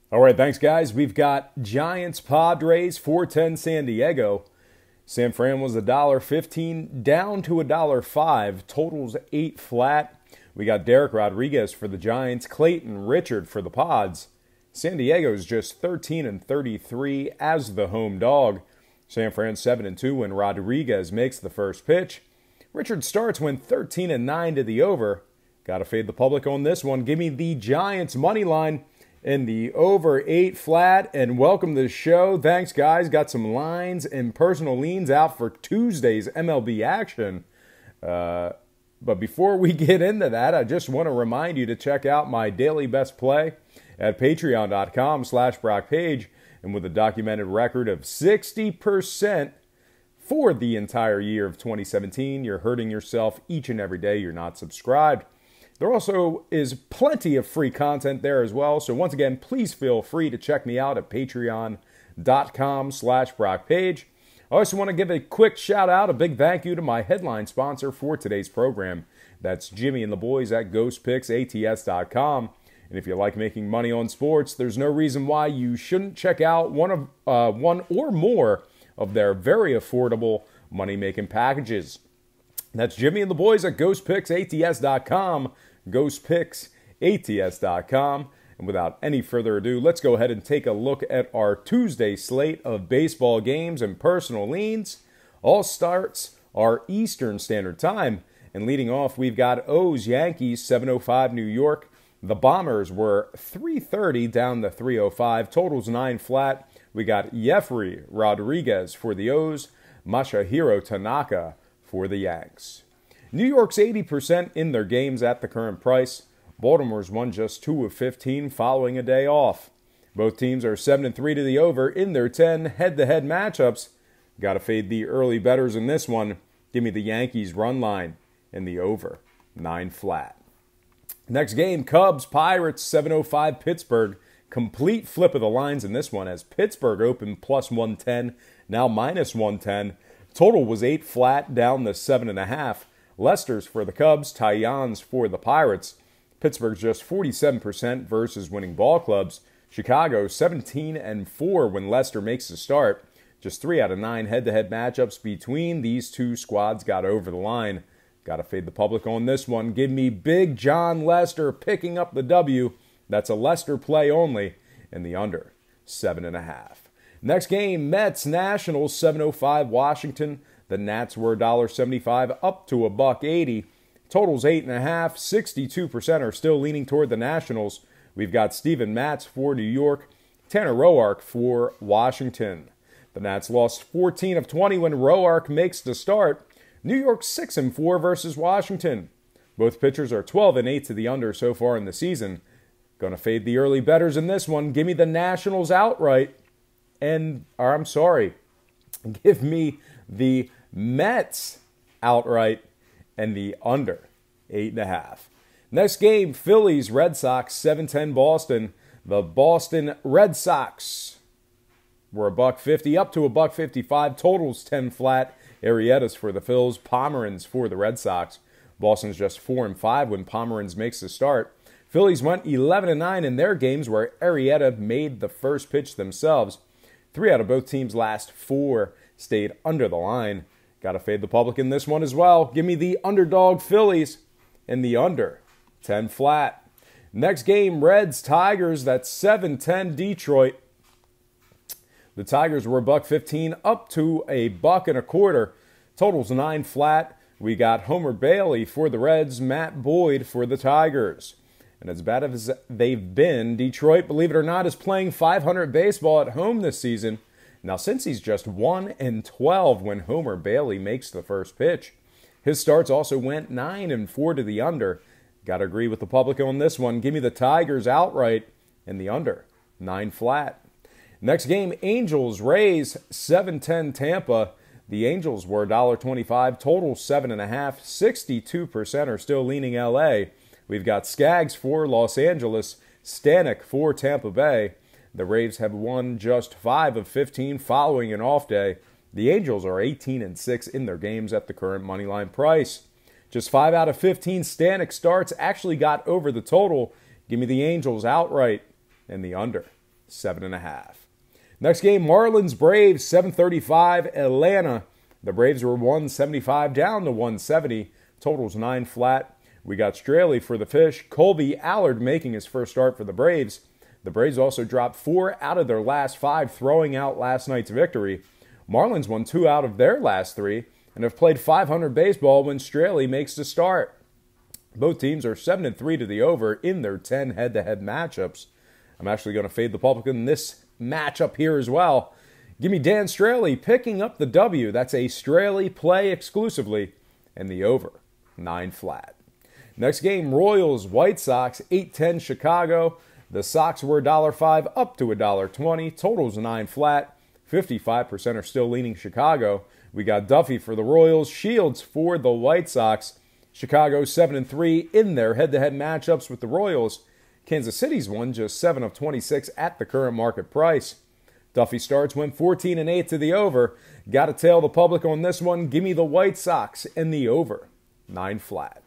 All right, thanks, guys. We've got Giants, Padres, 410 San Diego. San Fran was $1.15 down to $1.05. Totals 8 flat. We got Derek Rodriguez for the Giants, Clayton Richard for the Pods. San Diego's just 13-33 as the home dog. San Fran 7-2 when Rodriguez makes the first pitch. Richard starts when 13-9 to the over. Got to fade the public on this one. Give me the Giants money line in the over 8 flat, and welcome to the show. Thanks, guys. Got some lines and personal leans out for Tuesday's MLB action. But before we get into that, I just want to remind you to check out my daily best play at patreon.com/BrockPage. And with a documented record of 60% for the entire year of 2017, you're hurting yourself each and every day you're not subscribed. There also is plenty of free content there as well. So once again, please feel free to check me out at patreon.com/BrockPage. I also want to give a quick shout out, a big thank you to my headline sponsor for today's program. That's Jimmy and the boys at GhostPicksATS.com. And if you like making money on sports, there's no reason why you shouldn't check out one or more of their very affordable money-making packages. That's Jimmy and the boys at GhostPicksATS.com, GhostPicksATS.com. And without any further ado, let's go ahead and take a look at our Tuesday slate of baseball games and personal leans. All starts are Eastern Standard Time. And leading off, we've got O's Yankees, 7:05 New York. The Bombers were 330 down to 305. Totals 9 flat. We got Jeffrey Rodriguez for the O's, Masahiro Tanaka for the Yanks. New York's 80% in their games at the current price. Baltimore's won just 2 of 15 following a day off. Both teams are 7-3 to the over in their 10 head-to-head matchups. Got to fade the early bettors in this one. Give me the Yankees run line in the over, 9 flat. Next game, Cubs, Pirates, 7:05 Pittsburgh. Complete flip of the lines in this one as Pittsburgh opened plus 110, now minus 110. Total was 8 flat, down to 7.5. Lester's for the Cubs, Taillon's for the Pirates. Pittsburgh's just 47% versus winning ball clubs. Chicago 17-4 when Lester makes the start. Just 3 out of 9 head-to-head matchups between these two squads got over the line. Got to fade the public on this one. Give me Big John Lester picking up the W. That's a Lester play only in the under 7.5. Next game, Mets Nationals 7:05 Washington. The Nats were $1.75 up to $1.80. Totals 8.5. 62% are still leaning toward the Nationals. We've got Steven Matz for New York, Tanner Roark for Washington. The Nats lost 14 of 20 when Roark makes the start. New York 6-4 versus Washington. Both pitchers are 12-8 to the under so far in the season. Gonna fade the early bettors in this one. Give me the Nationals outright. Give me the Mets outright and the under 8.5. Next game, Phillies, Red Sox, 7:10 Boston. The Boston Red Sox were $1.50 up to $1.55. Totals 10 flat. Arrieta's for the Phils, Pomeranz for the Red Sox. Boston's just 4-5 when Pomeranz makes the start. Phillies went 11-9 in their games where Arrieta made the first pitch themselves. 3 out of both teams' last 4 stayed under the line. Got to fade the public in this one as well. Give me the underdog Phillies and the under 10 flat. Next game, Reds, Tigers. That's 7:10 Detroit. The Tigers were $1.15 up to $1.25. Totals 9 flat. We got Homer Bailey for the Reds, Matt Boyd for the Tigers. And as bad as they've been, Detroit, believe it or not, is playing .500 baseball at home this season. Now, since he's just 1-12 when Homer Bailey makes the first pitch, his starts also went 9-4 to the under. Got to agree with the public on this one. Give me the Tigers outright and the under, 9 flat. Next game, Angels, Rays, 7:10 Tampa. The Angels were $1.25, total 7.5. 62% are still leaning LA. We've got Skaggs for Los Angeles, Stanek for Tampa Bay. The Rays have won just 5 of 15 following an off day. The Angels are 18-6 in their games at the current moneyline price. Just 5 out of 15 Stanek starts actually got over the total. Give me the Angels outright and the under, 7.5. Next game, Marlins Braves, 7:35, Atlanta. The Braves were 175 down to 170. Totals 9 flat. We got Straley for the fish. Colby Allard making his first start for the Braves. The Braves also dropped 4 out of their last 5, throwing out last night's victory. Marlins won 2 out of their last 3 and have played .500 baseball when Straley makes the start. Both teams are 7-3 to the over in their 10 head-to-head matchups. I'm actually going to fade the public in this matchup here as well. Give me Dan Straley picking up the W. That's a Straley play exclusively, and the over, 9 flat. Next game, Royals, White Sox, 8-10 Chicago. The Sox were $1.05 up to $1.20. Totals 9 flat. 55% are still leaning Chicago. We got Duffy for the Royals, Shields for the White Sox. Chicago 7-3 in their head-to-head matchups with the Royals. Kansas City's won just 7 of 26 at the current market price. Duffy starts went 14-8 to the over. Got to tail the public on this one. Give me the White Sox and the over, 9 flat.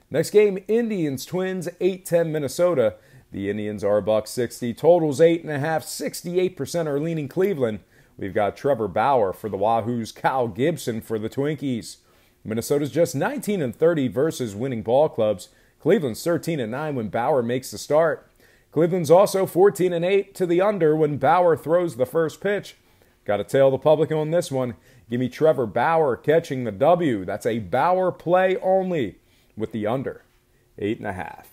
Next game, Indians Twins, 8-10 Minnesota. The Indians are $1.60. Totals 8.5. 68% are leaning Cleveland. We've got Trevor Bauer for the Wahoos, Kyle Gibson for the Twinkies. Minnesota's just 19-30 versus winning ball clubs. Cleveland's 13-9 when Bauer makes the start. Cleveland's also 14-8 to the under when Bauer throws the first pitch. Got to tail the public on this one. Give me Trevor Bauer catching the W. That's a Bauer play only with the under, 8.5.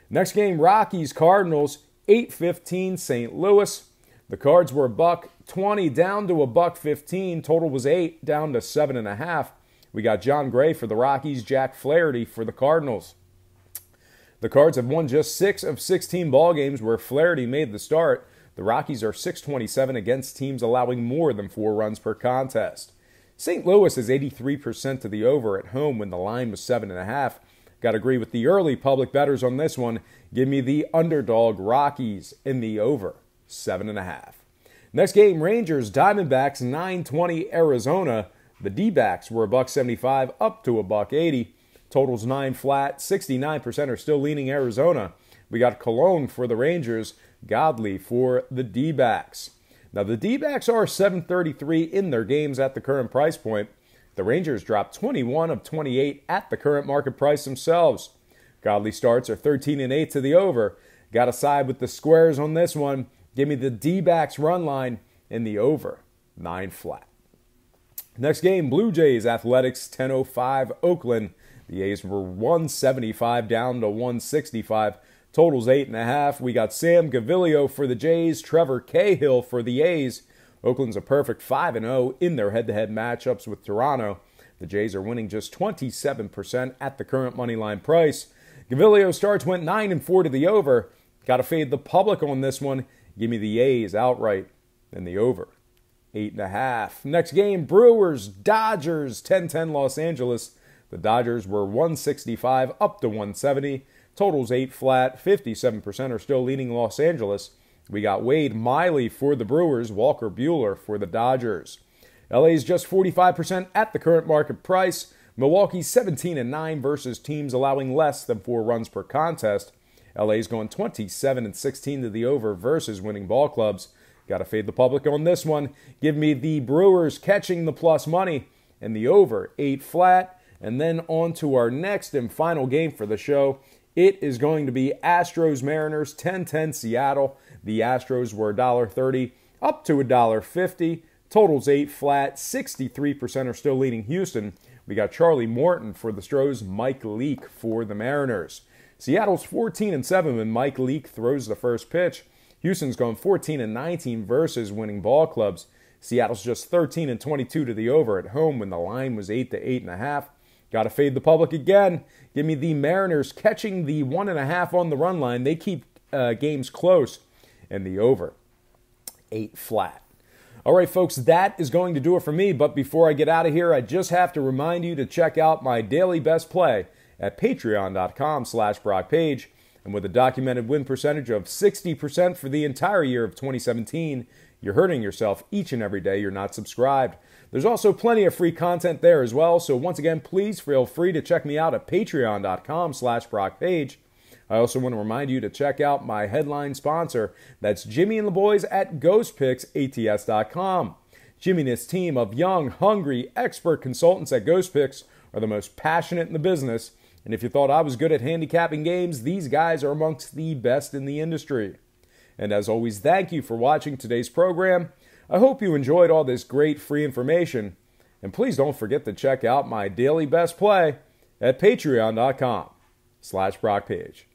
Next game, Rockies Cardinals, 8-15 St. Louis. The Cards were $1.20 down to $1.15. Total was 8 down to 7.5. We got John Gray for the Rockies, Jack Flaherty for the Cardinals. The Cards have won just 6 of 16 ball games where Flaherty made the start. The Rockies are 627 against teams allowing more than 4 runs per contest. St. Louis is 83% to the over at home when the line was 7.5. Got to agree with the early public bettors on this one. Give me the underdog Rockies in the over, 7.5. Next game, Rangers Diamondbacks, 9:20 Arizona. The D-backs were $1.75 up to $1.80. Totals 9 flat. 69% are still leaning Arizona. We got Cologne for the Rangers, Godley for the D-backs. Now the D-backs are 7.33 in their games at the current price point. The Rangers dropped 21 of 28 at the current market price themselves. Godley starts are 13-8 to the over. Got to side with the squares on this one. Give me the D-backs run line in the over, 9 flat. Next game, Blue Jays Athletics, 10:05 Oakland. The A's were 175 down to 165. Totals 8.5. We got Sam Gaviglio for the Jays, Trevor Cahill for the A's. Oakland's a perfect 5-0 in their head-to-head matchups with Toronto. The Jays are winning just 27% at the current moneyline price. Gaviglio starts went 9-4 to the over. Got to fade the public on this one. Give me the A's outright and the over, 8.5. Next game, Brewers Dodgers, 10-10 Los Angeles. The Dodgers were 165 up to 170. Totals 8 flat. 57% are still leaning Los Angeles. We got Wade Miley for the Brewers, Walker Buehler for the Dodgers. LA's just 45% at the current market price. Milwaukee's 17-9 versus teams allowing less than 4 runs per contest. LA's going 27-16 to the over versus winning ball clubs. Got to fade the public on this one. Give me the Brewers catching the plus money and the over, 8 flat. And then on to our next and final game for the show. It is going to be Astros-Mariners, 10-10 Seattle. The Astros were $1.30 up to $1.50. Totals 8 flat. 63% are still leaning Houston. We got Charlie Morton for the Stros, Mike Leake for the Mariners. Seattle's 14-7 when Mike Leake throws the first pitch. Houston's going 14-19 versus winning ball clubs. Seattle's just 13-22 to the over at home when the line was 8 to 8.5. Got to fade the public again. Give me the Mariners catching the 1.5 on the run line. They keep games close. And the over, 8 flat. All right, folks, that is going to do it for me. But before I get out of here, I just have to remind you to check out my daily best play at patreon.com/BrockPage. And with a documented win percentage of 60% for the entire year of 2017, you're hurting yourself each and every day you're not subscribed. There's also plenty of free content there as well. So once again, please feel free to check me out at patreon.com/BrockPage. I also want to remind you to check out my headline sponsor. That's Jimmy and the boys at GhostPicksATS.com. Jimmy and his team of young, hungry, expert consultants at Ghost Picks are the most passionate in the business. And if you thought I was good at handicapping games, these guys are amongst the best in the industry. And as always, thank you for watching today's program. I hope you enjoyed all this great free information. And please don't forget to check out my daily best play at patreon.com/BrockPage.